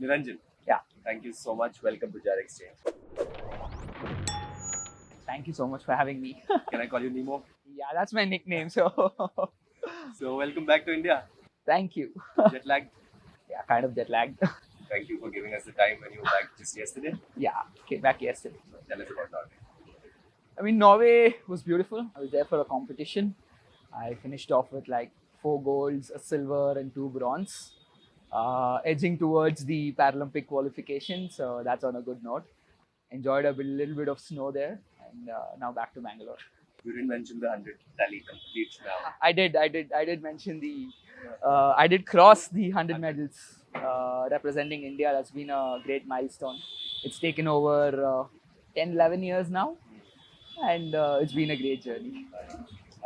Niranjan, Yeah. thank you so much. Welcome to JarXchange. Thank you so much for having me. Can I call you Nemo? Yeah, that's my nickname. So So, welcome back to India. thank you. Jet lagged. Yeah, kind of jet lagged. Thank you for giving us the time when you were back just yesterday. Yeah, came back yesterday. Tell us about Norway. I mean, Norway was beautiful. I was there for a competition. I finished off with like 4 golds, a silver, and 2 bronze, edging towards the Paralympic qualification. So that's on a good note. Enjoyed little bit of snow there, and now back to Bangalore. You didn't mention the 100 tally complete now. I did mention the. I did cross the 100 medals representing India. That's been a great milestone. It's taken over 10, 11 years now, and it's been a great journey.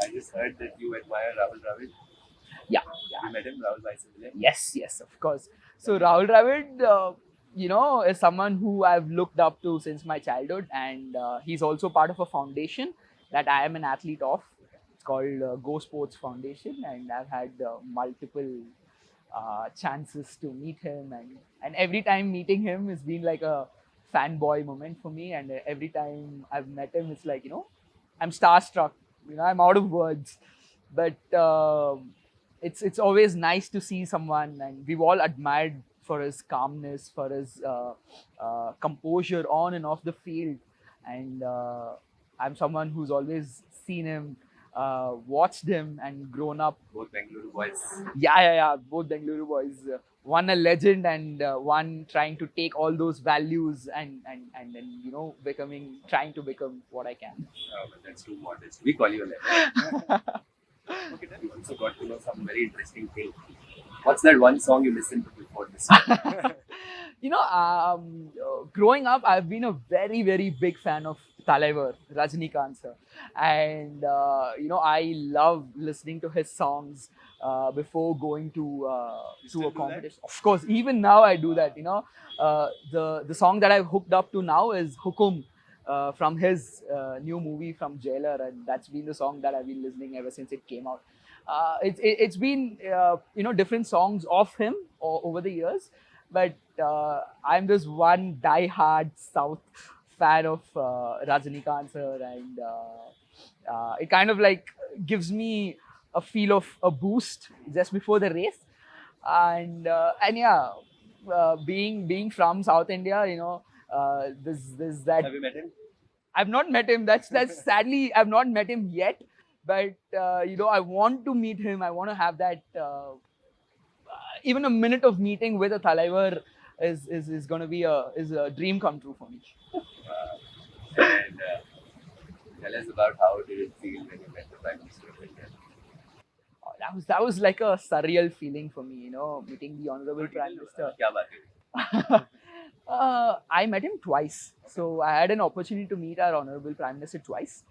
I just heard that you admire Rahul Dravid. Yeah, You met him, Rahul Dravid. yes, of course. So Rahul Dravid, is someone who I've looked up to since my childhood, and he's also part of a foundation that I am an athlete of. It's called Go Sports Foundation, and I've had multiple chances to meet him, and every time meeting him has been like a fanboy moment for me. And every time I've met him, it's like I'm starstruck. I'm out of words, but it's always nice to see someone, and we've all admired for his calmness, for his composure on and off the field, and I'm someone who's always seen him, watched him, and grown up. Both Bengaluru boys. Yeah. Both Bengaluru boys. One a legend, and one trying to take all those values and then trying to become what I can. Oh, but that's too modest. We call you a legend. Okay, then you also got to know some very interesting things. What's that one song you listened to before this? Growing up, I've been a very, very big fan of Talaivar, Rajinikanth sir. And, I love listening to his songs before going to a competition. Of course, even now I do that. The song that I've hooked up to now is Hukum. From his new movie from Jailer, and that's been the song that I've been listening ever since it came out. It's been different songs of him over the years, but I'm this one die-hard South fan of Rajinikanth sir, and it kind of like gives me a feel of a boost just before the race, and yeah, being from South India, this that. Have you met him? I've not met him. That's sadly I've not met him yet. But I want to meet him. I want to have that even a minute of meeting with a Talaivar is going to be a dream come true for me. And tell us about how did it feel when you met the Prime Minister of India? That was like a surreal feeling for me. Meeting the Honorable Prime Minister. Kya baat hai? I met him twice. So I had an opportunity to meet our Honorable Prime Minister twice.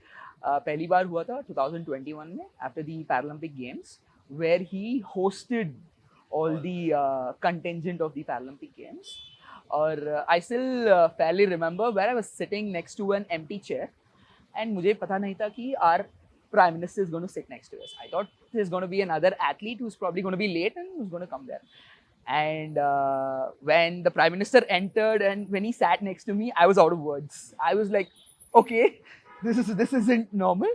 पहली बार हुआ था 2021 में after the Paralympic Games, where he hosted all the contingent of the Paralympic Games. और I still fairly remember where I was sitting next to an empty chair, and मुझे पता नहीं था कि our Prime Minister is going to sit next to us. I thought there's going to be another athlete who's probably going to be late and who's going to come there. And when the Prime Minister entered and when he sat next to me, I was out of words. I was like, okay, this isn't normal.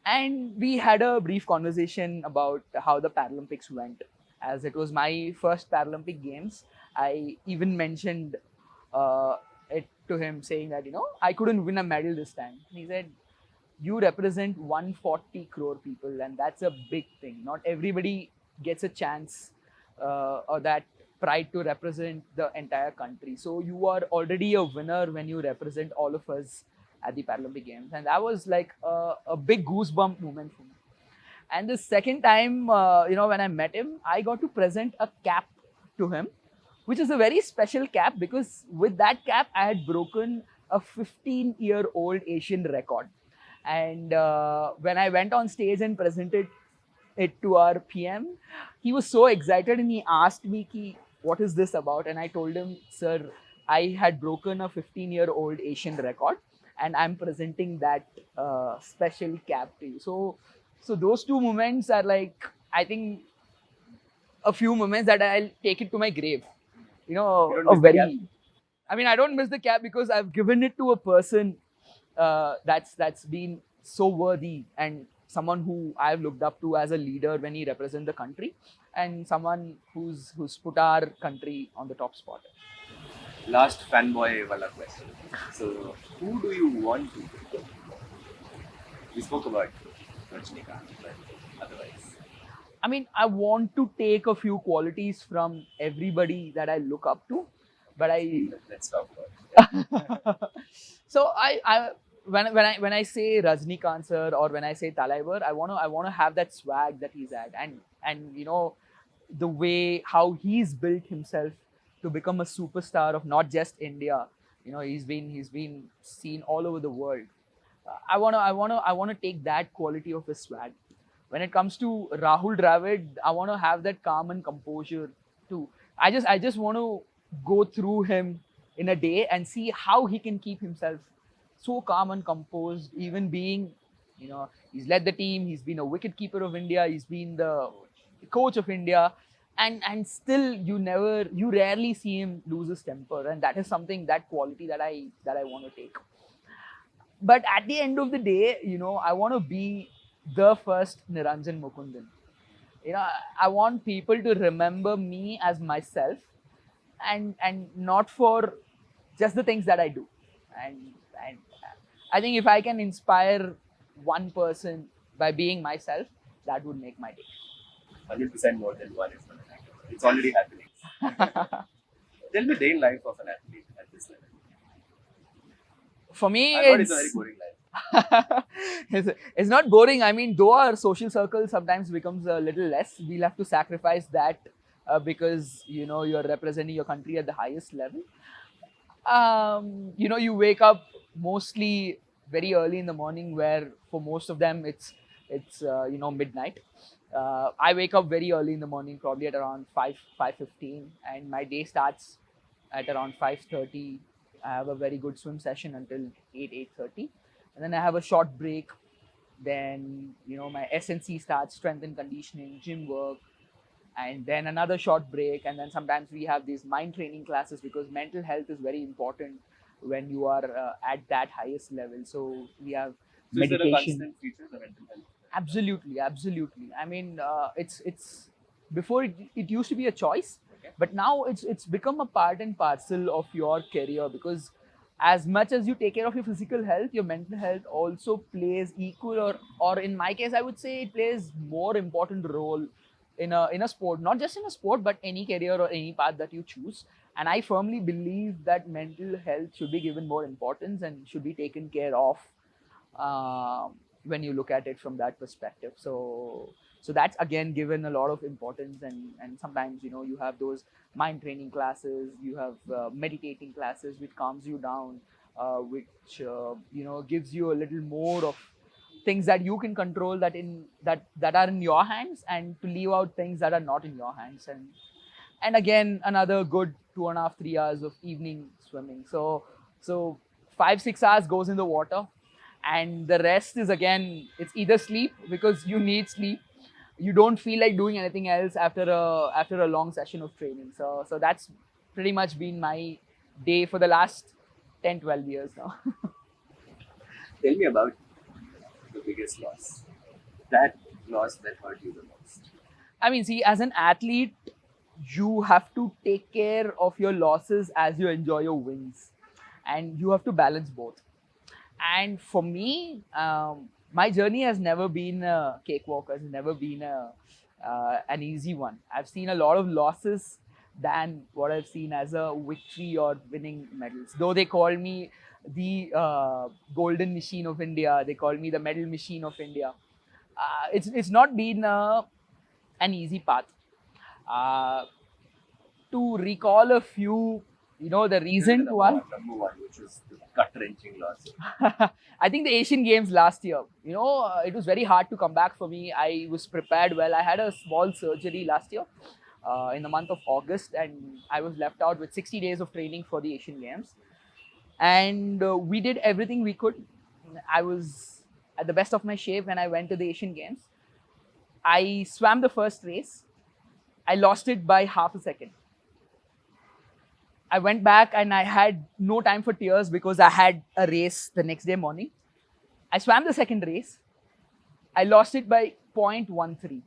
And we had a brief conversation about how the Paralympics went. As it was my first Paralympic Games, I even mentioned it to him, saying that, I couldn't win a medal this time. And he said, you represent 140 crore people, and that's a big thing. Not everybody gets a chance or that pride to represent the entire country. So you are already a winner when you represent all of us at the Paralympic Games. And that was like a big goosebump moment for me. And the second time, when I met him, I got to present a cap to him, which is a very special cap because with that cap, I had broken a 15-year-old Asian record. And when I went on stage and presented it to our PM, he was so excited and he asked me, what is this about? And I told him, sir, I had broken a 15-year-old Asian record and I'm presenting that special cap to you. So those two moments are like, I think, a few moments that I'll take it to my grave. you know, You don't a miss the very. I mean, I don't miss the cap because I've given it to a person that's been so worthy and someone who I've looked up to as a leader when he represents the country, and someone who's put our country on the top spot. Last fanboy wala question. So, who do you want to be? We spoke about Rajinikanth, but otherwise. I mean, I want to take a few qualities from everybody that I look up to, but Let's talk about it. so I when I say Rajnikant sir or when I say Talaivar, I wanna have that swag that he's at, and you know, the way how he's built himself to become a superstar of not just India. You know, he's been seen all over the world. I wanna take that quality of his swag. When it comes to Rahul Dravid, I want to have that calm and composure too. I just want to go through him in a day and see how he can keep himself so calm and composed, even being, you know, he's led the team, he's been a wicket keeper of India, he's been the coach of India, and still you rarely see him lose his temper, and that is something, that quality that I want to take. But at the end of the day, you know, I want to be the first Niranjan Mukundan. You know, I want people to remember me as myself, and not for just the things that I do. And I think if I can inspire one person by being myself, that would make my day. 100% more than one is going to happen. It's already happening. Tell me day in life of an athlete at this level. For me, I thought it's a very boring life. it's not boring. I mean, though our social circle sometimes becomes a little less, we'll have to sacrifice that because, you know, you're representing your country at the highest level. You know, you wake up mostly very early in the morning, where for most of them it's you know, midnight. I wake up very early in the morning, probably at around 5:15, and my day starts at around 5:30. I have a very good swim session until 8:30, and then I have a short break. Then, you know, my SNC starts, strength and conditioning, gym work, and then another short break. And then sometimes we have these mind training classes, because mental health is very important when you are at that highest level. So we have So is there a meditation. constant feature, the mental health? Absolutely, absolutely. I mean, it's before it used to be a choice, Okay. but now it's become a part and parcel of your career, because as much as you take care of your physical health, your mental health also plays equal, or in my case, I would say it plays more important role in a sport, not just in a sport, but any career or any path that you choose. And I firmly believe that mental health should be given more importance and should be taken care of, when you look at it from that perspective. So that's again given a lot of importance, and sometimes, you know, you have those mind training classes, you have meditating classes which calms you down, which you know, gives you a little more of things that you can control, that are in your hands, and to leave out things that are not in your hands. And again, another good 2.5-3 hours of evening swimming. So 5-6 hours goes in the water, and the rest is, again, it's either sleep, because you need sleep. You don't feel like doing anything else after a long session of training. So that's pretty much been my day for the last 10-12 years now. Tell me about the biggest loss. That loss that hurt you the most. I mean, see, as an athlete, you have to take care of your losses as you enjoy your wins, and you have to balance both. And for me, my journey has never been a cakewalk, has never been an easy one. I've seen a lot of losses than what I've seen as a victory or winning medals. Though they call me the golden machine of India, they call me the medal machine of India. It's not been an easy path. Uh, to recall a few, you know, the recent one. Number one, which was the gut-wrenching loss. I think the Asian Games last year. You know, it was very hard to come back for me. I was prepared well. I had a small surgery last year in the month of August, and I was left out with 60 days of training for the Asian Games. And we did everything we could. I was at the best of my shape when I went to the Asian Games. I swam the first race. I lost it by half a second. I went back and I had no time for tears because I had a race the next day morning. I swam the second race. I lost it by 0.13.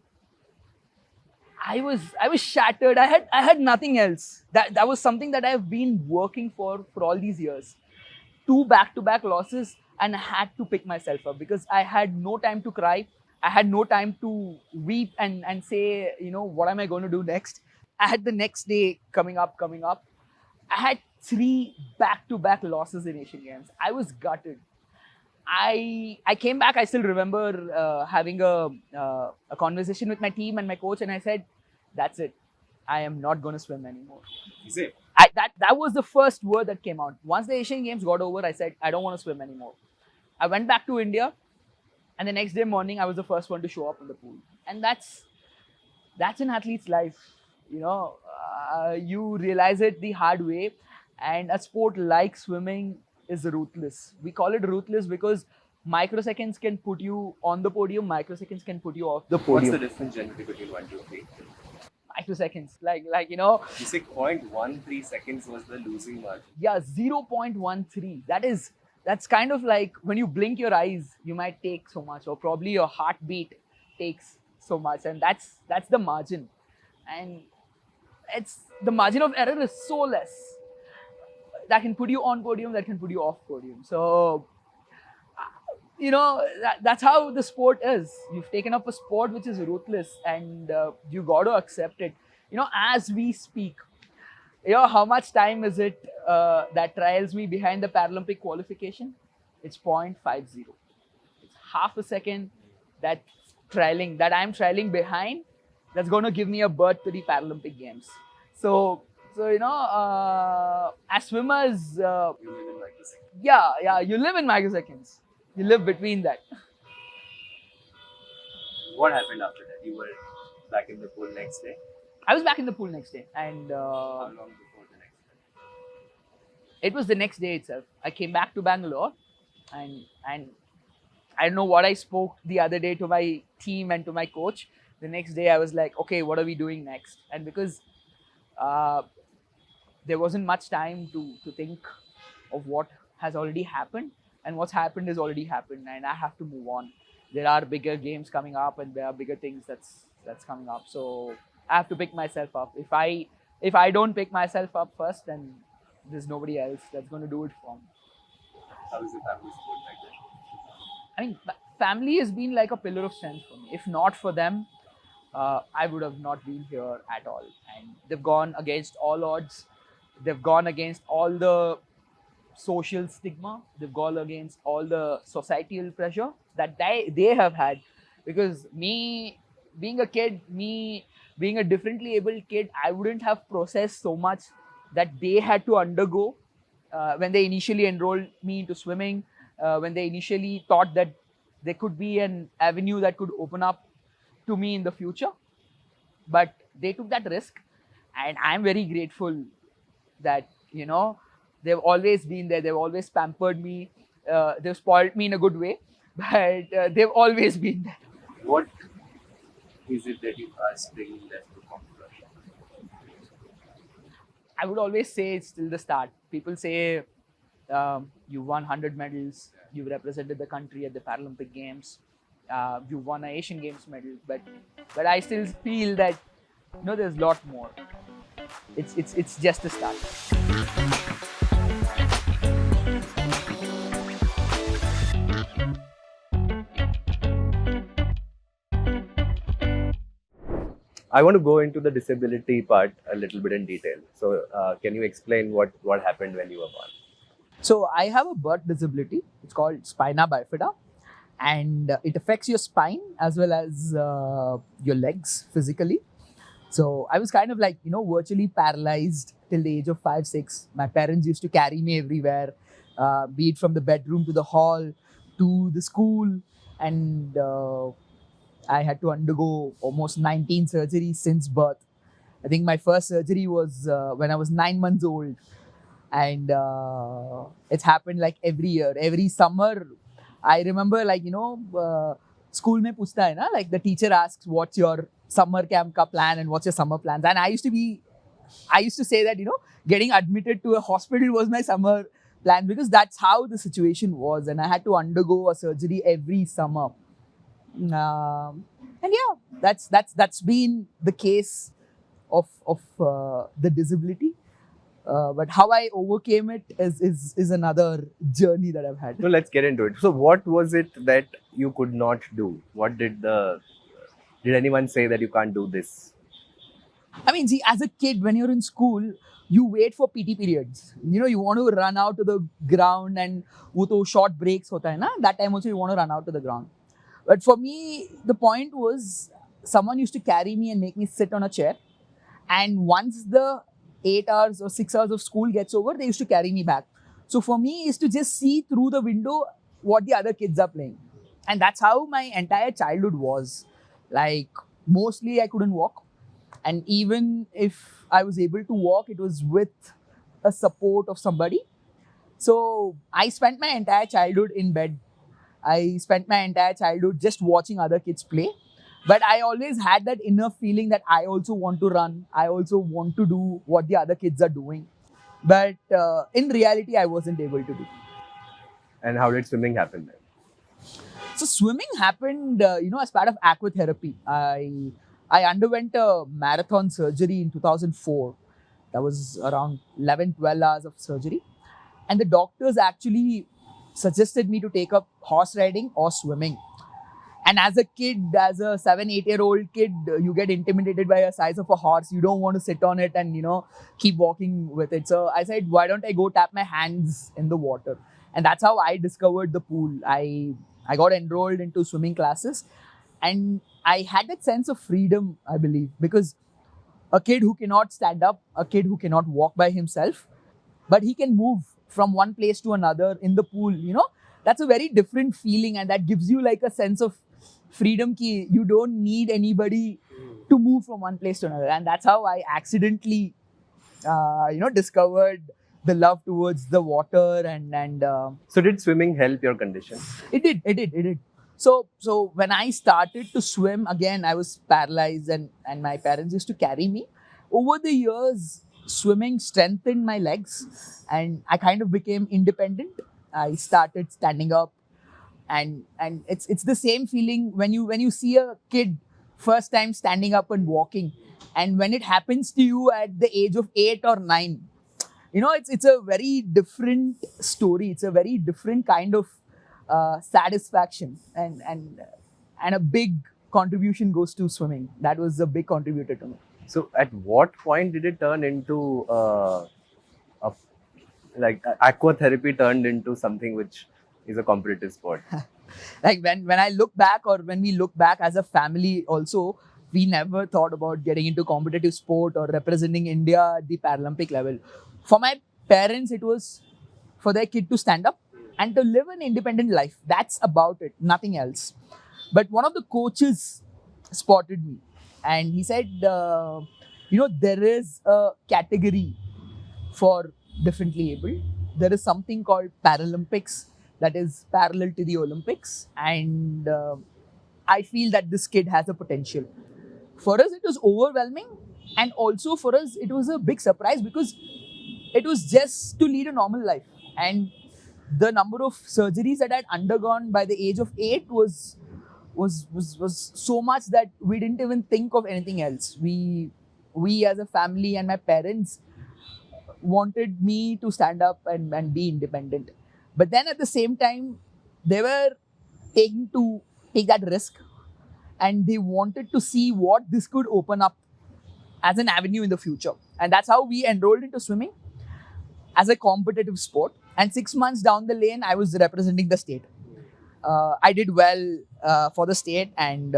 I was shattered. I had nothing else. That was something that I've been working for all these years. Two back-to-back losses, and I had to pick myself up because I had no time to cry. I had no time to weep and say, what am I going to do next? I had the next day coming up. I had three back-to-back losses in Asian Games. I was gutted. I came back. I still remember having a conversation with my team and my coach, and I said, "That's it. I am not going to swim anymore." Is it? That was the first word that came out. Once the Asian Games got over, I said, "I don't want to swim anymore." I went back to India, and the next day morning, I was the first one to show up in the pool, and that's an athlete's life. You realize it the hard way, and a sport like swimming is ruthless. We call it ruthless because microseconds can put you on the podium, microseconds can put you off the What's podium. the difference generally between 1, 2, 3? Microseconds, like You say 0.13 seconds was the losing margin. yeah, 0.13. That's kind of like when you blink your eyes, you might take so much, or probably your heartbeat takes so much, and that's the margin. And it's the margin of error is so less. That can put you on podium, that can put you off podium. So, that's how the sport is. You've taken up a sport which is ruthless, and you got to accept it. As we speak, how much time is it that trials me behind the Paralympic qualification? It's 0.50. It's half a second that I'm trailing behind. That's going to give me a berth to the Paralympic Games. So as swimmers, You live in microseconds. yeah, you live in microseconds. You live between that. What happened after that? You were back in the pool next day. I was back in the pool next day, and How long before the next day? it was the next day itself. I came back to Bangalore, and I don't know what I spoke the other day to my team and to my coach. The next day, I was like, okay, what are we doing next? And because there wasn't much time to think of what has already happened, and what's happened is already happened, and I have to move on. There are bigger games coming up, and there are bigger things that's coming up. So I have to pick myself up. If I don't pick myself up first, then there's nobody else that's going to do it for me. How is the family support like that? I mean, family has been like a pillar of strength for me. If not for them, I would have not been here at all. And they've gone against all odds. They've gone against all the social stigma. They've gone against all the societal pressure that they have had. Because me being a kid, me being a differently abled kid, I wouldn't have processed so much that they had to undergo when they initially enrolled me into swimming, when they initially thought that there could be an avenue that could open up to me in the future. But they took that risk, and I'm very grateful that, they've always been there. They've always pampered me. They've spoiled me in a good way, but they've always been there. What is it that you are still left to accomplish? I would always say it's still the start. People say you won 100 medals, you've represented the country at the Paralympic Games, you won an Asian Games medal, but I still feel that there's a lot more. It's just a start. I want to go into the disability part a little bit in detail. So, can you explain what happened when you were born? So I have a birth disability. It's called Spina Bifida, and it affects your spine as well as your legs physically. So I was kind of like, virtually paralyzed till the age of 5, 6. My parents used to carry me everywhere, be it from the bedroom to the hall to the school, and I had to undergo almost 19 surgeries since birth. I think my first surgery was when I was 9 months old. And it's happened like every year, every summer. I remember school mein puchta hai na, like the teacher asks what's your summer camp ka plan and what's your summer plans. And I used to be I used to say that, getting admitted to a hospital was my summer plan because that's how the situation was, and I had to undergo a surgery every summer. And yeah, that's been the case of the disability. But how I overcame it is another journey that I've had. So let's get into it. So what was it that you could not do? What did anyone say that you can't do this? I mean, see, as a kid, when you're in school, you wait for PT periods. You want to run out to the ground, and wo to short breaks hota hai na? That time also you want to run out to the ground. But for me, the point was someone used to carry me and make me sit on a chair. And once the 8 hours or 6 hours of school gets over, they used to carry me back. So for me, is to just see through the window what the other kids are playing. And that's how my entire childhood was. Like, mostly I couldn't walk. And even if I was able to walk, it was with a support of somebody. So I spent my entire childhood in bed. I spent my entire childhood just watching other kids play. But I always had that inner feeling that I also want to run. I also want to do what the other kids are doing. But in reality, I wasn't able to do. And how did swimming happen then? So swimming happened, as part of aquatherapy. I underwent a marathon surgery in 2004. That was around 11, 12 hours of surgery. And the doctors actually suggested me to take up horse riding or swimming. And as a kid, as a 7, 8-year-old kid, you get intimidated by the size of a horse. You don't want to sit on it and, keep walking with it. So I said, why don't I go tap my hands in the water? And that's how I discovered the pool. I got enrolled into swimming classes. And I had that sense of freedom, I believe, because a kid who cannot stand up, a kid who cannot walk by himself, but he can move from one place to another in the pool, that's a very different feeling, and that gives you like a sense of freedom ki you don't need anybody to move from one place to another. And that's how I accidentally, discovered the love towards the water and So did swimming help your condition? It did. So when I started to swim, again, I was paralyzed and my parents used to carry me. Over the years, swimming strengthened my legs and I kind of became independent. I started standing up and it's the same feeling when you see a kid first time standing up and walking, and when it happens to you at the age of 8 or 9, it's a very different story. It's a very different kind of satisfaction, and a big contribution goes to swimming. That was a big contributor to me. So at what point did it turn into aquatherapy turned into something which is a competitive sport? Like when I look back, or when we look back as a family also, we never thought about getting into competitive sport or representing India at the Paralympic level. For my parents, it was for their kid to stand up and to live an independent life. That's about it, nothing else. But one of the coaches spotted me and he said, there is a category for differently abled. There is something called Paralympics that is parallel to the Olympics, and I feel that this kid has a potential. For us, it was overwhelming, and also for us, it was a big surprise because it was just to lead a normal life. And the number of surgeries that I had undergone by the age of 8 was so much that we didn't even think of anything else. We as a family and my parents wanted me to stand up and be independent. But then at the same time, they were taking to take that risk, and they wanted to see what this could open up as an avenue in the future. And that's how we enrolled into swimming as a competitive sport. And 6 months down the lane, I was representing the state. I did well for the state, and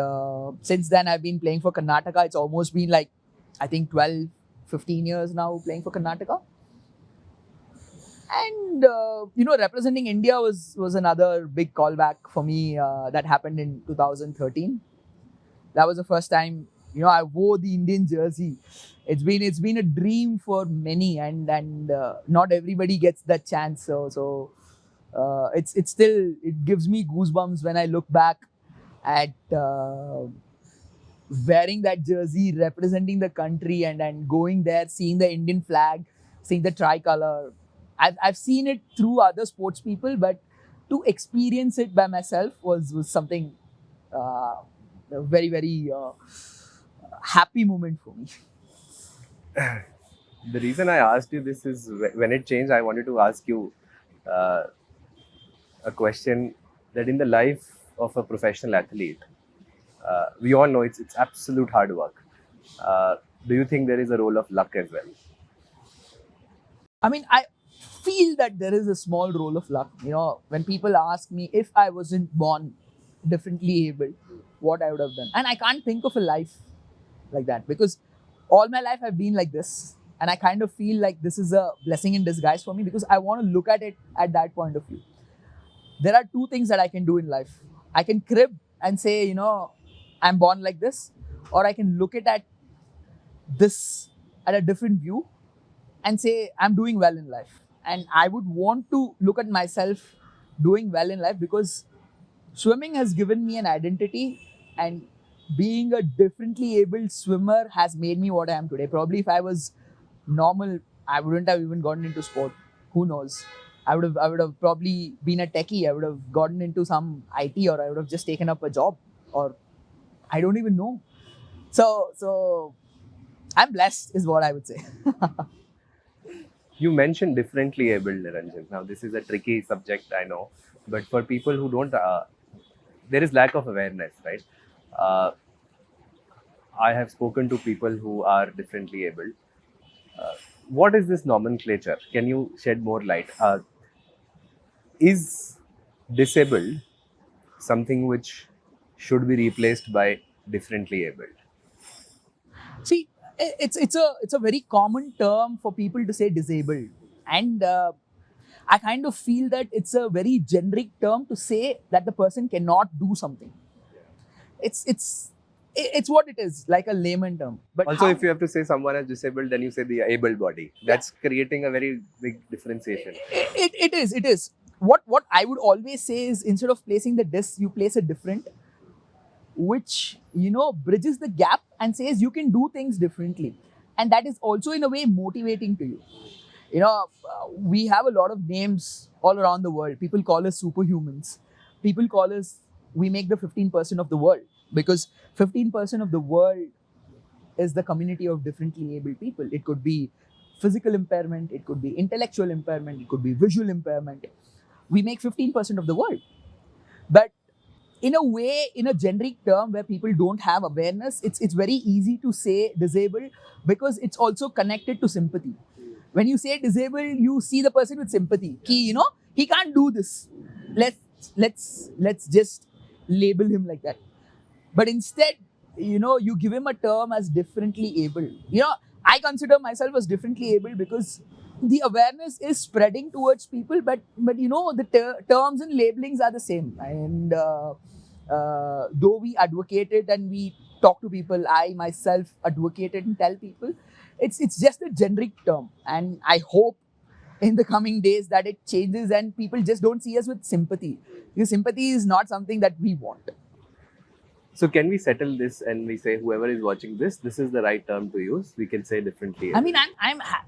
since then I've been playing for Karnataka. It's almost been like, I think 12, 15 years now playing for Karnataka. And, representing India was another big callback for me that happened in 2013. That was the first time, I wore the Indian jersey. It's been a dream for many, and not everybody gets that chance. So it gives me goosebumps when I look back at wearing that jersey, representing the country, and going there, seeing the Indian flag, seeing the tricolor. I've seen it through other sports people, but to experience it by myself was something a very, very happy moment for me. The reason I asked you this is when it changed, I wanted to ask you uh, a question that in the life of a professional athlete, we all know it's absolute hard work. Uh, do you think there is a role of luck as well? I mean, I feel that there is a small role of luck. When people ask me if I wasn't born differently able, what I would have done. And I can't think of a life like that because all my life I've been like this. And I kind of feel like this is a blessing in disguise for me because I want to look at it at that point of view. There are two things that I can do in life. I can crib and say, I'm born like this, or I can look at this at a different view and say, I'm doing well in life. And I would want to look at myself doing well in life because swimming has given me an identity, and being a differently abled swimmer has made me what I am today. Probably if I was normal, I wouldn't have even gotten into sport. Who knows? I would have probably been a techie. I would have gotten into some IT, or I would have just taken up a job, or I don't even know. So I'm blessed is what I would say. You mentioned differently abled, Niranjan. Now, this is a tricky subject, I know, but for people who don't, there is lack of awareness, right? Uh, I have spoken to people who are differently abled. What is this nomenclature? Can you shed more light? Is disabled something which should be replaced by differently abled? See, it's a very common term for people to say disabled, and I kind of feel that it's a very generic term to say that the person cannot do something. It's what it is, like a layman term. But Also, if you have to say someone is disabled, then you say the able body. That's creating a very big differentiation. it is. What I would always say is, instead of placing the dis, you place a different, which bridges the gap and says you can do things differently, and that is also in a way motivating to you. We have a lot of names all around the world. People call us superhumans. People call us, we make the 15% of the world, because 15% of the world is the community of differently abled people. It could be physical impairment, it could be intellectual impairment, it could be visual impairment. We make 15% of the world. But in a way, in a generic term where people don't have awareness, it's very easy to say disabled because it's also connected to sympathy. When you say disabled, you see the person with sympathy. He can't do this. Let's just label him like that. But instead, you give him a term as differently able. I consider myself as differently able because the awareness is spreading towards people, but the terms and labelings are the same. And though we advocate it and we talk to people, I myself advocate it and tell people, it's just a generic term. And I hope in the coming days that it changes and people just don't see us with sympathy. Because sympathy is not something that we want. So can we settle this and we say whoever is watching this is the right term to use? We can say differently. I mean,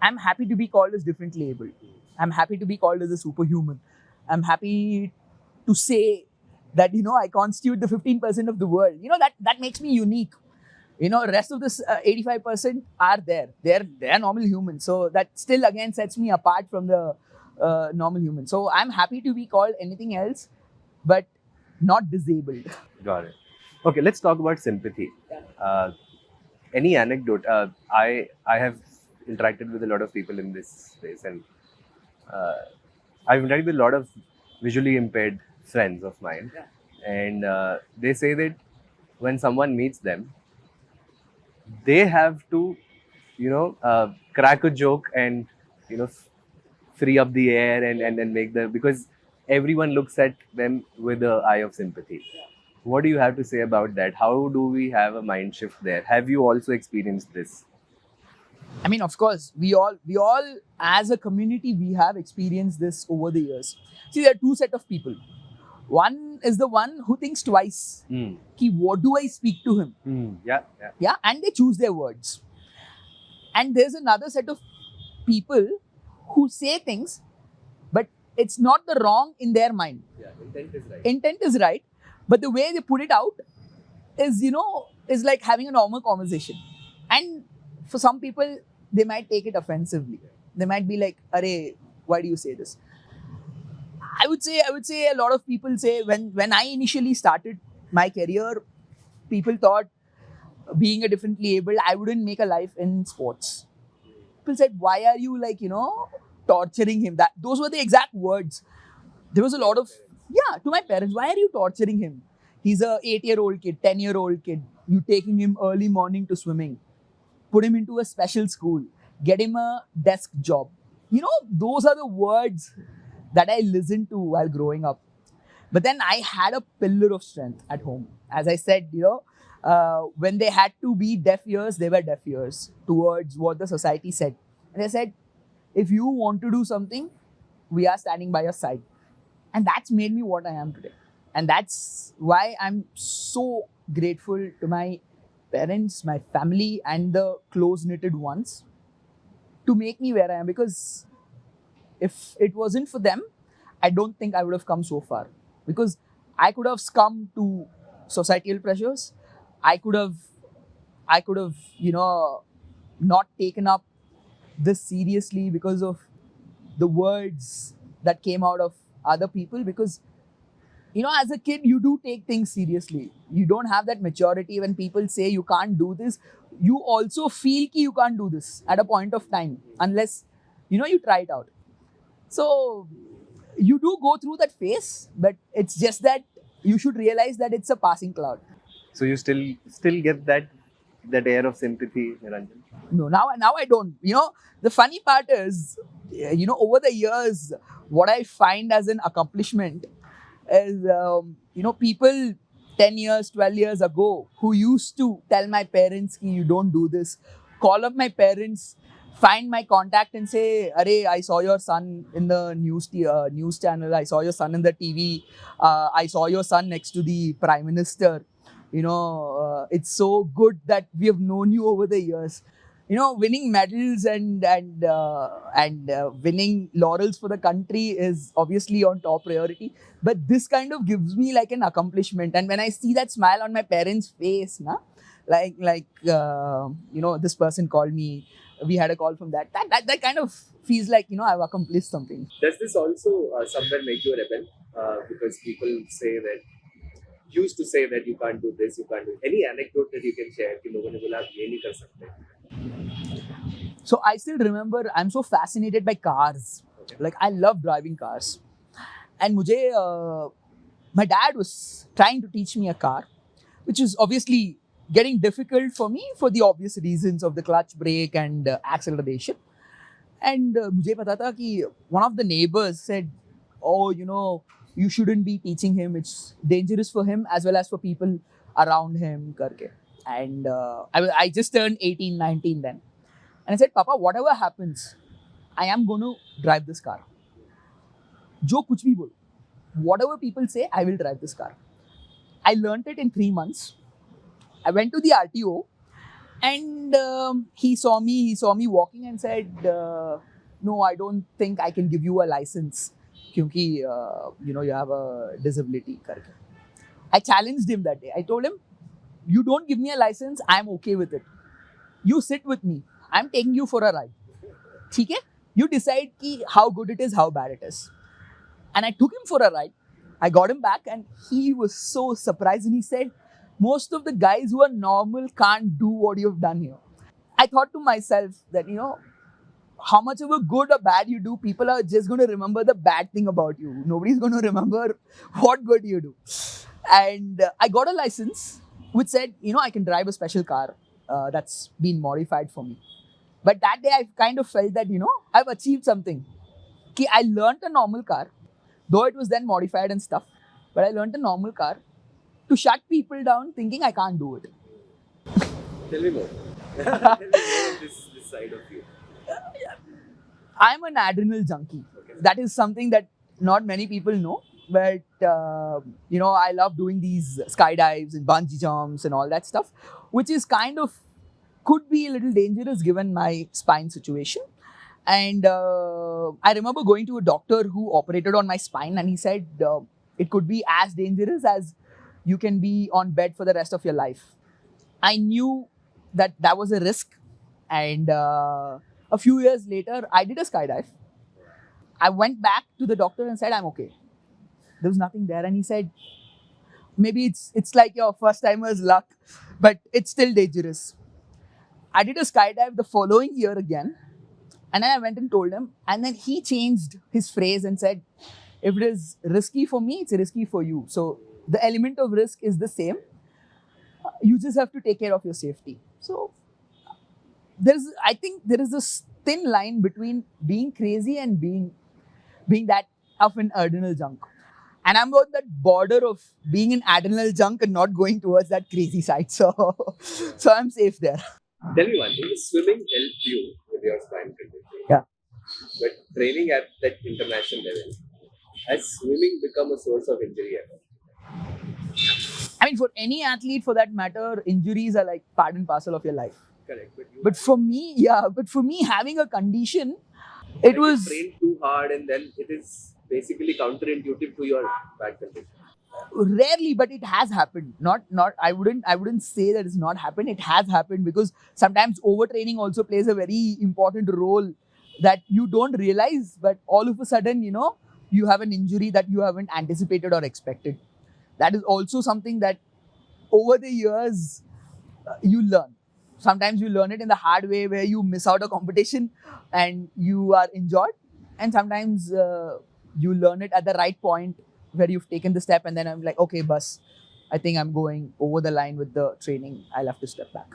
I'm happy to be called as differently abled. I'm happy to be called as a superhuman. I'm happy to say that I constitute the 15% of the world. That makes me unique. Rest of this 85% are there. They're normal humans. So that still again sets me apart from the normal human. So I'm happy to be called anything else, but not disabled. Got it. Okay, let's talk about sympathy. Any anecdote? I have interacted with a lot of people in this space, and I've interacted with a lot of visually impaired friends of mine, and they say that when someone meets them, they have to, crack a joke and free up the air and make because everyone looks at them with the eye of sympathy. What do you have to say about that? How do we have a mind shift there? Have you also experienced this? I mean, of course, we all as a community, we have experienced this over the years. See, there are two set of people. One is the one who thinks twice. Ki, what do I speak to him? Yeah. And they choose their words. And there's another set of people who say things, but it's not the wrong in their mind. Yeah, intent is right. Intent is right, but the way they put it out is, is like having a normal conversation. And for some people, they might take it offensively. They might be like, "Arey, why do you say this?" I would say a lot of people say when I initially started my career, people thought being a differently able, I wouldn't make a life in sports. People said, "Why are you torturing him?" Those were the exact words. There was a lot of to my parents. Why are you torturing him? He's a 8-year-old kid, 10-year-old kid. You taking him early morning to swimming, put him into a special school, get him a desk job. Those are the words that I listened to while growing up. But then I had a pillar of strength at home. As I said, when they had to be deaf ears, they were deaf ears towards what the society said. And they said, if you want to do something, we are standing by your side. And that's made me what I am today. And that's why I'm so grateful to my parents, my family, and the close-knitted ones to make me where I am. Because if it wasn't for them, I don't think I would have come so far. Because I could have succumbed to societal pressures. I could have, not taken up this seriously because of the words that came out of other people. Because, as a kid, you do take things seriously. You don't have that maturity when people say you can't do this. You also feel that you can't do this at a point of time unless, you try it out. So, you do go through that phase, but it's just that you should realize that it's a passing cloud. So you still get that air of sympathy, Niranjan? No, now I don't. The funny part is, over the years, what I find as an accomplishment is, people 10 years, 12 years ago who used to tell my parents, you don't do this, call up my parents, find my contact and say, "Arey, I saw your son in the news channel. I saw your son in the TV. I saw your son next to the Prime Minister. It's so good that we have known you over the years." Winning medals and winning laurels for the country is obviously on top priority. But this kind of gives me like an accomplishment. And when I see that smile on my parents' face, this person called me. We had a call from that kind of feels like, I've accomplished something. Does this also somewhere make you a rebel? Because people used to say that you can't do this, you can't do any anecdote that you can share कि लोगों ने बोला आप ये नहीं कर सकते. So I still remember, I'm so fascinated by cars. Okay. Like I love driving cars. And my dad was trying to teach me a car, which is obviously getting difficult for me for the obvious reasons of the clutch, brake and acceleration. And मुझे पता था कि one of the neighbors said, "Oh, you shouldn't be teaching him. It's dangerous for him as well as for people around him." Karke. And I just turned 18, 19 then. And I said, "Papa, whatever happens, I am going to drive this car. Jo kuch bhi bol. Whatever people say, I will drive this car." I learned it in 3 months. I went to the RTO and he saw me walking and said, "No, I don't think I can give you a license because you have a disability." I challenged him that day. I told him, "You don't give me a license, I'm okay with it. You sit with me. I'm taking you for a ride. Okay? You decide how good it is, how bad it is." And I took him for a ride. I got him back and he was so surprised and he said, "Most of the guys who are normal can't do what you've done here." I thought to myself that, how much of a good or bad you do, people are just going to remember the bad thing about you. Nobody's going to remember what good you do. And I got a license which said, I can drive a special car that's been modified for me. But that day I kind of felt that, I've achieved something. I learned a normal car, though it was then modified and stuff. But I learned a normal car to shut people down thinking I can't do it. Tell me more. Tell me more of this side of you. I'm an adrenal junkie. Okay. That is something that not many people know. but I love doing these skydives and bungee jumps and all that stuff, which is kind of could be a little dangerous given my spine situation. And I remember going to a doctor who operated on my spine, and he said it could be as dangerous as you can be on bed for the rest of your life. I knew that that was a risk, and a few years later, I did a skydive. I went back to the doctor and said, I'm okay. There was nothing there. And he said, maybe it's like your first timer's luck, but it's still dangerous. I did a skydive the following year again. And then I went and told him. And then he changed his phrase and said, if it is risky for me, it's risky for you. So the element of risk is the same. You just have to take care of your safety. So I think there is this thin line between being crazy and being that of an adrenal junk. And I'm on that border of being an adrenal junk and not going towards that crazy side. So I'm safe there. Tell me one thing, swimming helped you with your spine condition. Yeah. But training at that international level, has swimming become a source of injury ever? I mean, for any athlete, for that matter, injuries are like part and parcel of your life. Correct. But for me, having a condition, it was trained too hard, and then it is basically counterintuitive to your back condition. Rarely, but it has happened. Not. I wouldn't say that it's not happened. It has happened because sometimes overtraining also plays a very important role that you don't realize, but all of a sudden, you have an injury that you haven't anticipated or expected. That is also something that over the years you learn. Sometimes you learn it in the hard way where you miss out a competition and you are injured. And sometimes you learn it at the right point where you've taken the step and then I'm like, okay, boss, I think I'm going over the line with the training. I'll have to step back.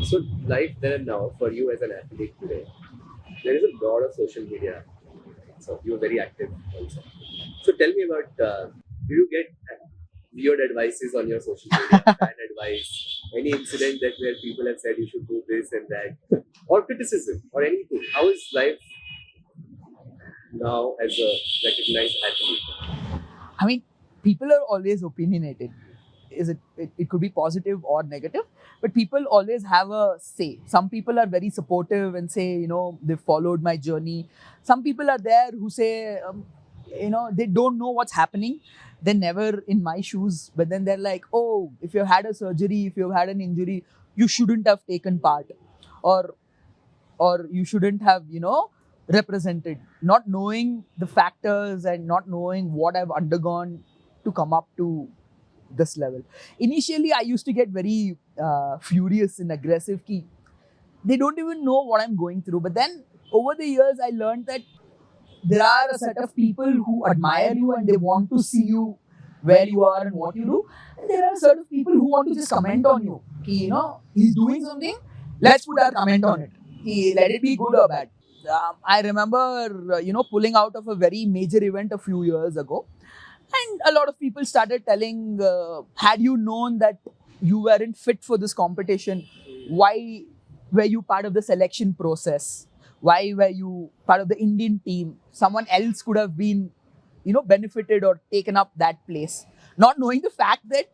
So life there and now for you as an athlete today, there is a lot of social media. So you're very active also. So tell me about, do you get weird advices on your social media, bad advice, any incident that where people have said you should do this and that, or criticism or anything? How is life now as a recognized athlete? I mean, people are always opinionated. It could be positive or negative, but people always have a say. Some people are very supportive and say, they've followed my journey. Some people are there who say, they don't know what's happening. They're never in my shoes, but then they're like, oh, if you've had a surgery, if you've had an injury, you shouldn't have taken part, or you shouldn't have, represented, not knowing the factors and not knowing what I've undergone to come up to this level. Initially, I used to get very furious and aggressive. They don't even know what I'm going through. But then over the years, I learned that there are a set of people who admire you and they want to see you where you are and what you do. And there are a set of people who want to just comment on you. He's doing something, let's put our comment on it. Let it be good or bad. I remember, pulling out of a very major event a few years ago. And a lot of people started telling, had you known that you weren't fit for this competition, why were you part of the selection process? Why were you part of the Indian team? Someone else could have been, benefited or taken up that place. Not knowing the fact that,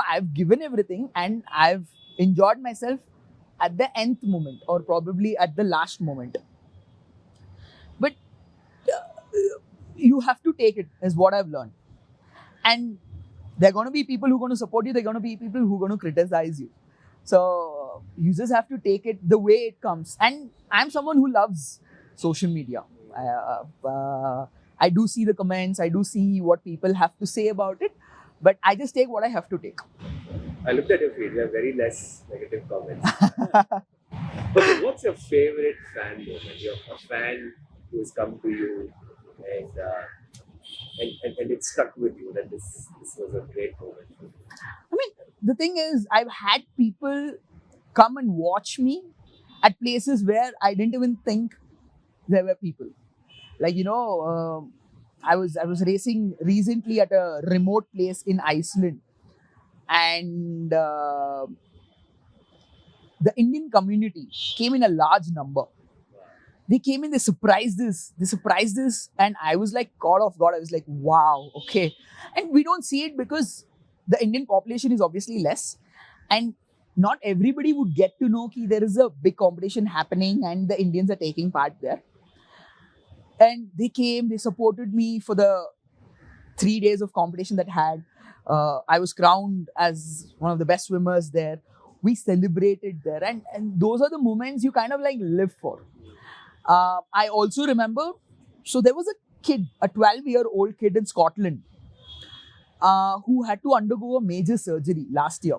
I've given everything and I've enjoyed myself at the nth moment or probably at the last moment. But you have to take it, is what I've learned. And there are going to be people who are going to support you. There are going to be people who are going to criticize you. So you just have to take it the way it comes. And I'm someone who loves social media. I do see the comments. I do see what people have to say about it. But I just take what I have to take. I looked at your feed. You have very less negative comments. Okay, what's your favorite fan moment? You're a fan who has come to you and it stuck with you that this was a great moment. I mean, the thing is, I've had people come and watch me at places where I didn't even think there were people. Like, I was racing recently at a remote place in Iceland, and the Indian community came in a large number. They came in, they surprised us, and I was like, God of God, I was like, wow, okay. And we don't see it because the Indian population is obviously less, and not everybody would get to know that there is a big competition happening and the Indians are taking part there. And they came, they supported me for the 3 days of competition that had. I was crowned as one of the best swimmers there. We celebrated there, and those are the moments you kind of like live for. I also remember, so there was a kid, a 12-year-old kid in Scotland, who had to undergo a major surgery last year.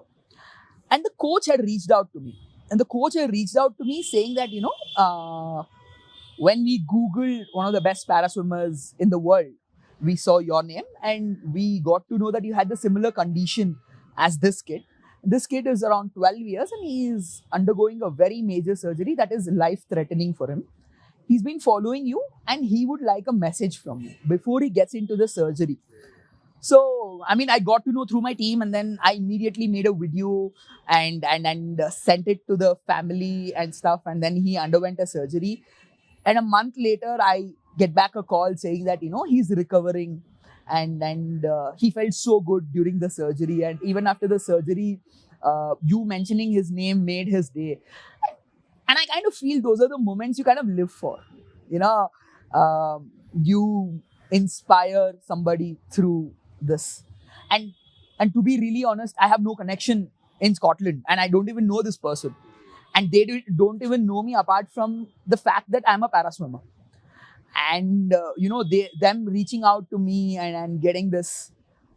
And the coach had reached out to me. And the coach had reached out to me saying that, when we Googled one of the best para swimmers in the world, we saw your name and we got to know that you had the similar condition as this kid. This kid is around 12 years and he is undergoing a very major surgery that is life threatening for him. He's been following you and he would like a message from you before he gets into the surgery. So, I mean, I got to know through my team, and then I immediately made a video and sent it to the family and stuff. And then he underwent a surgery. And a month later, I get back a call saying that, he's recovering and he felt so good during the surgery. And even after the surgery, you mentioning his name made his day. And I kind of feel those are the moments you kind of live for. You inspire somebody through this. And to be really honest, I have no connection in Scotland and I don't even know this person. And they don't even know me apart from the fact that I'm a para swimmer. And, them reaching out to me and getting this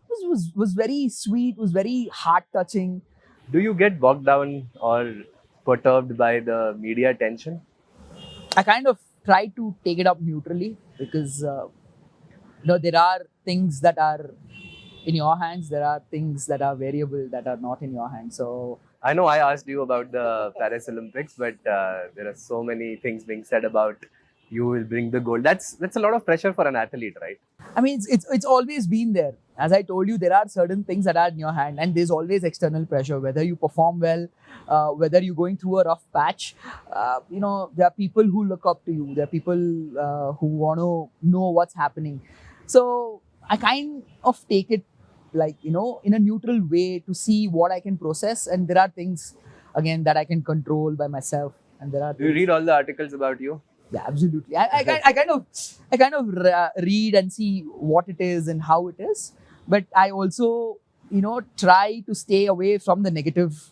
was very sweet, was very heart-touching. Do you get bogged down or perturbed by the media attention? I kind of try to take it up neutrally because, there are things that are in your hands, there are things that are variable that are not in your hands. So I know I asked you about the Paris Olympics, but there are so many things being said about you will bring the gold. That's a lot of pressure for an athlete, right? I mean, it's always been there. As I told you, there are certain things that are in your hand, and there's always external pressure. Whether you perform well, whether you're going through a rough patch, there are people who look up to you. There are people who want to know what's happening. So I kind of take it like, in a neutral way to see what I can process. And there are things, again, that I can control by myself. And there are Do you read all the articles about you? Yeah, absolutely. I kind of read and see what it is and how it is. But I also, try to stay away from the negative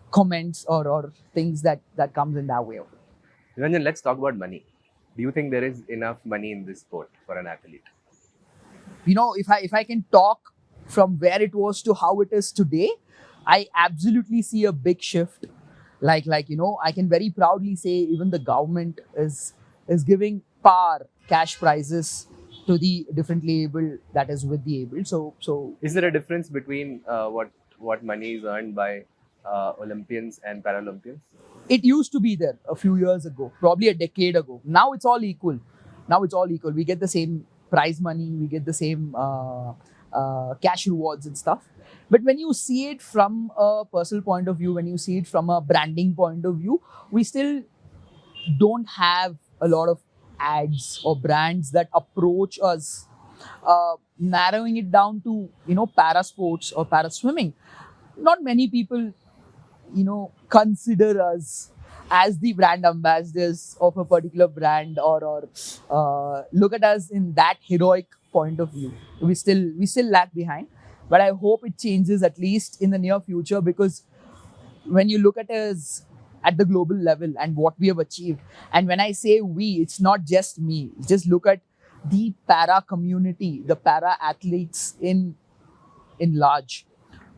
comments or things that comes in that way. Niranjan, let's talk about money. Do you think there is enough money in this sport for an athlete? If I can talk from where it was to how it is today, I absolutely see a big shift. I can very proudly say even the government is giving par cash prizes to the differently able, that is with the able. So Is there a difference between what money is earned by Olympians and Paralympians? it used to be there a few years ago, probably a decade ago. Now it's all equal. We get the same prize money, we get the same cash rewards and stuff. But when you see it from a personal point of view, when you see it from a branding point of view, we still don't have a lot of ads or brands that approach us, narrowing it down to, para sports or para swimming. Not many people, consider us as the brand ambassadors of a particular brand or look at us in that heroic point of view. We still lag behind, but I hope it changes at least in the near future, because when you look at us at the global level and what we have achieved, and when I say we, it's not just me. Just look at the para community, the para athletes in large.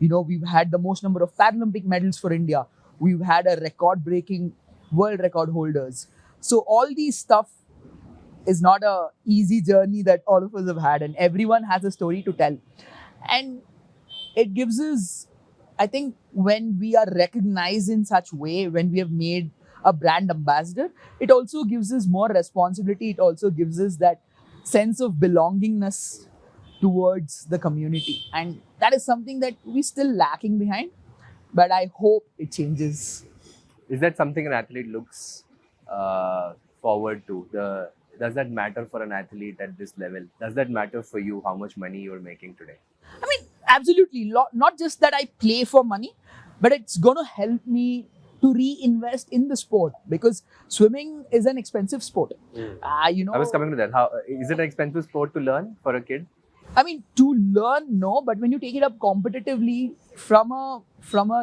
We've had the most number of Paralympic medals for India. We've had a record-breaking world record holders. So all these stuff is not a easy journey that all of us have had, and everyone has a story to tell. And it gives us, I think, when we are recognized in such way, when we have made a brand ambassador, it also gives us more responsibility. It also gives us that sense of belongingness towards the community. And that is something that we're still lacking behind, but I hope it changes. Is that something an athlete looks forward to? Does that matter for an athlete at this level? Does that matter for you how much money you're making today? I mean, absolutely. Not just that I play for money, but it's going to help me to reinvest in the sport, because swimming is an expensive sport. I was coming to that. How is it an expensive sport to learn for a kid? I mean, to learn, no, but when you take it up competitively, from a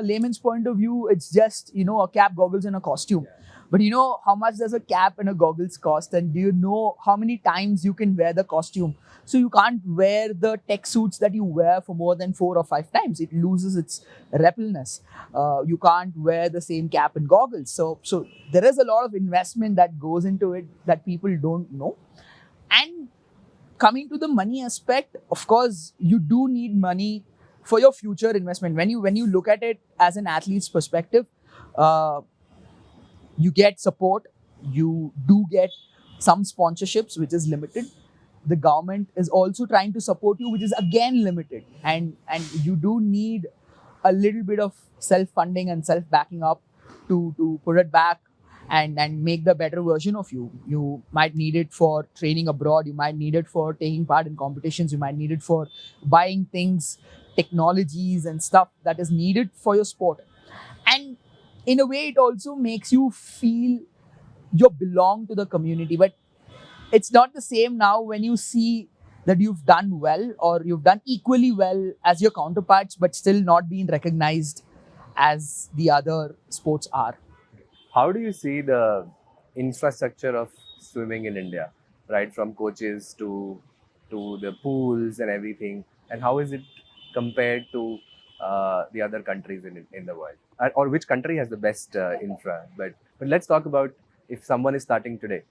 layman's point of view, it's just, a cap, goggles, and a costume. But you know how much does a cap and a goggles cost, and do you know how many times you can wear the costume? So you can't wear the tech suits that you wear for more than 4 or 5 times. It loses its repelness. You can't wear the same cap and goggles. So there is a lot of investment that goes into it that people don't know. And coming to the money aspect, of course, you do need money for your future investment. When you look at it as an athlete's perspective, you get support, you do get some sponsorships, which is limited. The government is also trying to support you, which is again limited. And you do need a little bit of self-funding and self-backing up to put it back and make the better version of you. You might need it for training abroad, you might need it for taking part in competitions, you might need it for buying things, technologies and stuff that is needed for your sport. And in a way, it also makes you feel you belong to the community. But it's not the same now when you see that you've done well or you've done equally well as your counterparts, but still not being recognized as the other sports are. How do you see the infrastructure of swimming in India, right? From coaches to the pools and everything, and how is it compared to the other countries in the world? Or which country has the best infra? But let's talk about if someone is starting today.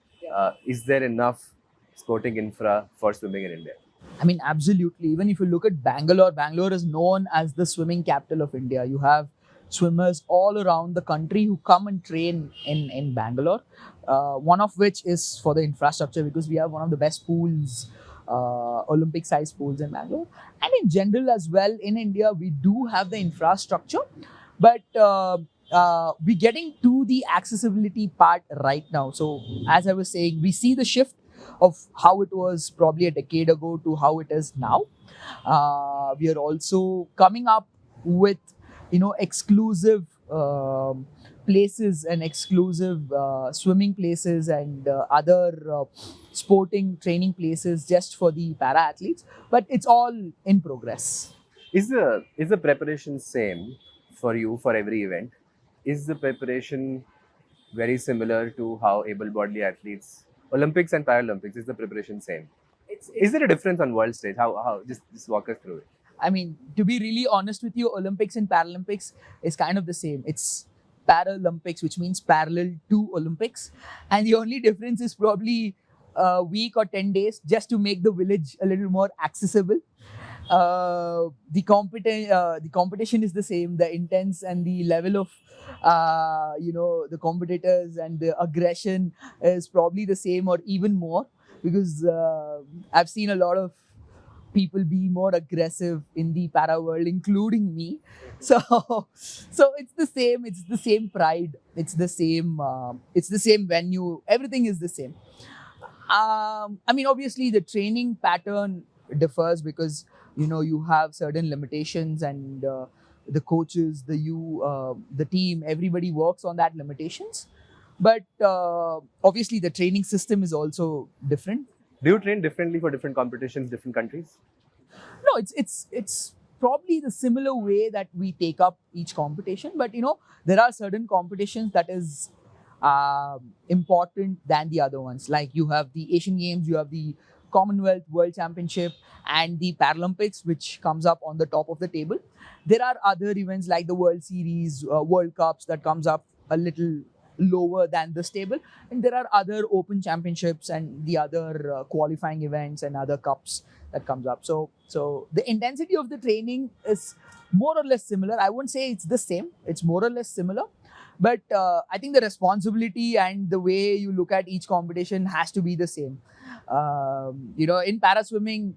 Is there enough sporting infra for swimming in India? I mean, absolutely. Even if you look at Bangalore, Bangalore is known as the swimming capital of India. You have swimmers all around the country who come and train in Bangalore. One of which is for the infrastructure, because we have one of the best pools, Olympic-sized pools in Bangalore. And in general as well, in India, we do have the infrastructure. But we're getting to the accessibility part right now. So as I was saying, we see the shift of how it was probably a decade ago to how it is now. We are also coming up with exclusive places and exclusive swimming places and other sporting training places just for the para athletes. But it's all in progress. Is the preparation same for you for every event? Is the preparation very similar to how able-bodied athletes, Olympics and Paralympics, is the preparation same? Is there a difference on world stage? How just walk us through it. I mean, to be really honest with you, Olympics and Paralympics is kind of the same. It's Paralympics, which means parallel to Olympics. And the only difference is probably a week or 10 days just to make the village a little more accessible. The competition is the same. The intense and the level of, the competitors and the aggression is probably the same or even more, because I've seen a lot of people be more aggressive in the para world, including me. So it's the same. It's the same pride. It's the same venue. Everything is the same. I mean, obviously, the training pattern differs because you have certain limitations, and the coaches, the team, everybody works on that limitations. But obviously, the training system is also different. Do you train differently for different competitions, different countries? No, it's probably the similar way that we take up each competition. But there are certain competitions that is important than the other ones. Like you have the Asian Games, you have the Commonwealth World Championship, and the Paralympics, which comes up on the top of the table. There are other events like the World Series, World Cups that comes up a little lower than this table, and there are other open championships and the other qualifying events and other cups that comes up. So the intensity of the training is more or less similar. I won't say it's the same. It's more or less similar. But I think the responsibility and the way you look at each competition has to be the same. In para swimming,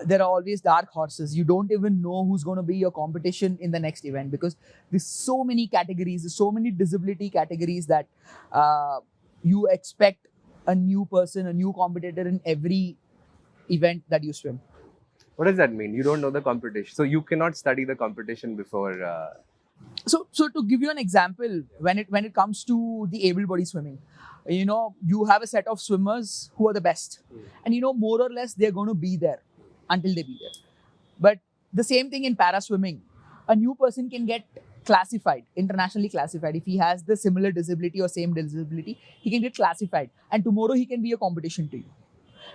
there are always dark horses. You don't even know who's going to be your competition in the next event, because there's so many categories, there's so many disability categories that you expect a new person, a new competitor in every event that you swim. What does that mean? You don't know the competition, so you cannot study the competition before. So to give you an example, when it comes to the able body swimming, you have a set of swimmers who are the best, and more or less they're going to be there until they be there. But the same thing in para swimming, a new person can get classified, internationally classified. If he has the similar disability or same disability, he can get classified, and tomorrow he can be a competition to you.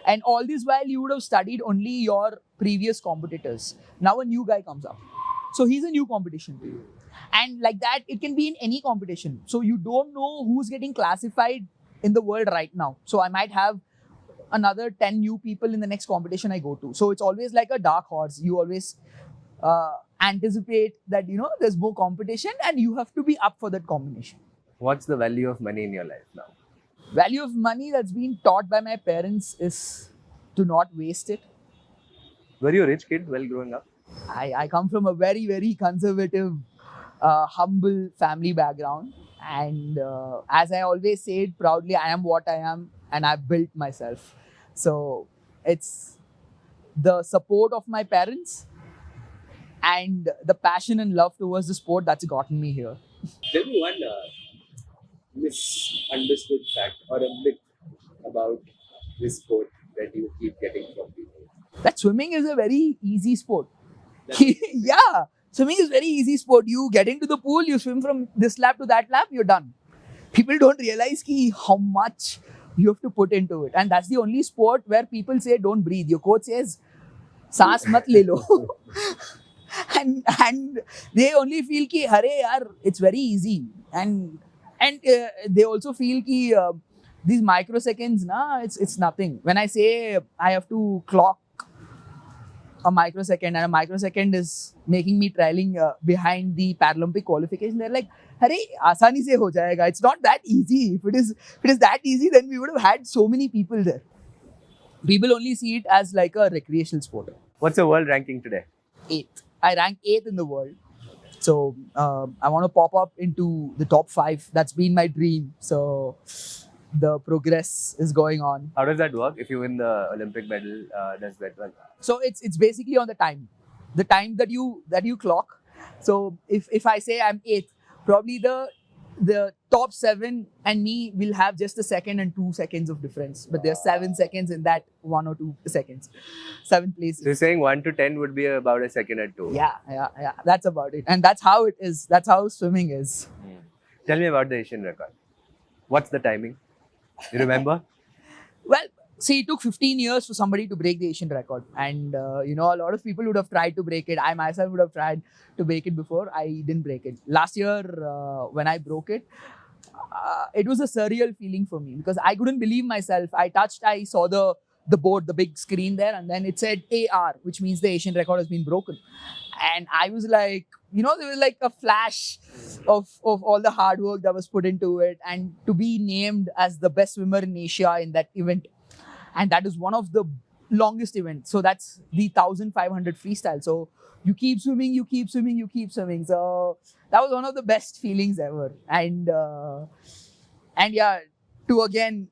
And all this while you would have studied only your previous competitors. Now a new guy comes up, so he's a new competition to you. And like that, it can be in any competition. So you don't know who's getting classified in the world right now. So I might have another 10 new people in the next competition I go to. So it's always like a dark horse. You always anticipate that, there's more competition and you have to be up for that combination. What's the value of money in your life now? Value of money that's been taught by my parents is to not waste it. Were you a rich kid while growing up? I come from a very, very conservative, humble family background. And as I always say it proudly, I am what I am and I've built myself. So it's the support of my parents and the passion and love towards the sport that's gotten me here. Tell me one misunderstood fact or a myth about this sport that you keep getting from people. That swimming is a very easy sport. Yeah, swimming is very easy sport. You get into the pool, you swim from this lap to that lap, you're done. People don't realize how much you have to put into it. And that's the only sport where people say don't breathe. Your coach says, saans mat le lo. and they only feel ki, hare yaar, it's very easy. And they also feel ki these microseconds, it's nothing. When I say I have to clock a microsecond, and a microsecond is making me trailing behind the Paralympic qualification, they're like, "Hare, asani se ho jayega." It's not that easy. If it is that easy, then we would have had so many people there. People only see it as like a recreational sport. What's your world ranking today? 8th. I rank 8th in the world. So I want to pop up into the top 5. That's been my dream. So the progress is going on. How does that work? If you win the Olympic medal, does that work? So it's basically on the time that you clock. So if I say I'm 8th, probably the top 7 and me will have just a second and 2 seconds of difference. But there's 7 seconds in that 1 or 2 seconds. 7 places. So you're saying 1 to 10 would be about a second or 2. Yeah. That's about it. And that's how it is. That's how swimming is. Tell me about the Asian record. What's the timing? You remember? Well, see, it took 15 years for somebody to break the Asian record. And, a lot of people would have tried to break it. I myself would have tried to break it before. I didn't break it. Last year, when I broke it, it was a surreal feeling for me because I couldn't believe myself. I saw the board, the big screen there, and then it said AR, which means the Asian record has been broken. And I was like, there was like a flash of all the hard work that was put into it, and to be named as the best swimmer in Asia in that event. And that is one of the longest events. So that's the 1,500 freestyle. So you keep swimming. So that was one of the best feelings ever. And yeah, to again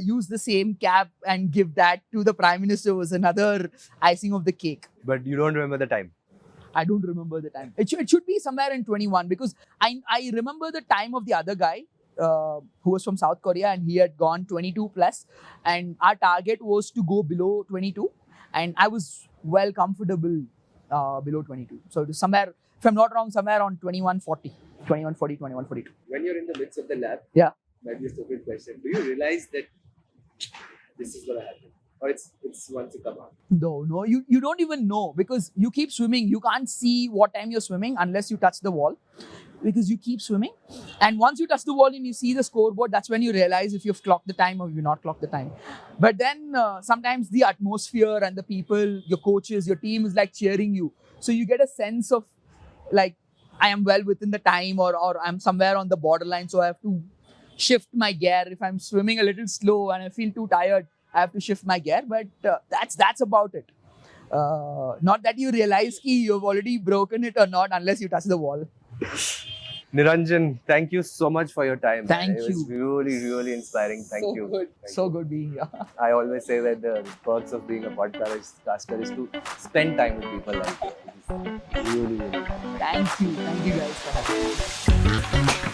use the same cap and give that to the Prime Minister was another icing of the cake. But you don't remember the time? I don't remember the time. It should be somewhere in 21 because I remember the time of the other guy who was from South Korea and he had gone 22 plus, and our target was to go below 22, and I was well comfortable below 22. So it was somewhere, if I'm not wrong, somewhere on 21:40, 21:42. When you're in the midst of the lab, Yeah. Might be a stupid question. Do you realize that this is going to happen? Or it's once you come out? No, you don't even know because you keep swimming. You can't see what time you're swimming unless you touch the wall because you keep swimming. And once you touch the wall and you see the scoreboard, that's when you realize if you've clocked the time or you've not clocked the time. But then sometimes the atmosphere and the people, your coaches, your team is like cheering you. So you get a sense of like, I am well within the time or I'm somewhere on the borderline. So I have to shift my gear. If I'm swimming a little slow and I feel too tired, I have to shift my gear. But that's about it. Not that you realize ki you've already broken it or not unless you touch the wall. Niranjan, thank you so much for your time. Thank It was you. really inspiring. Thank So you. good. Thank So you. good being here. I always say that the perks of being a podcaster is to spend time with people like you. Which is really. Thank you. Thank you guys for having me.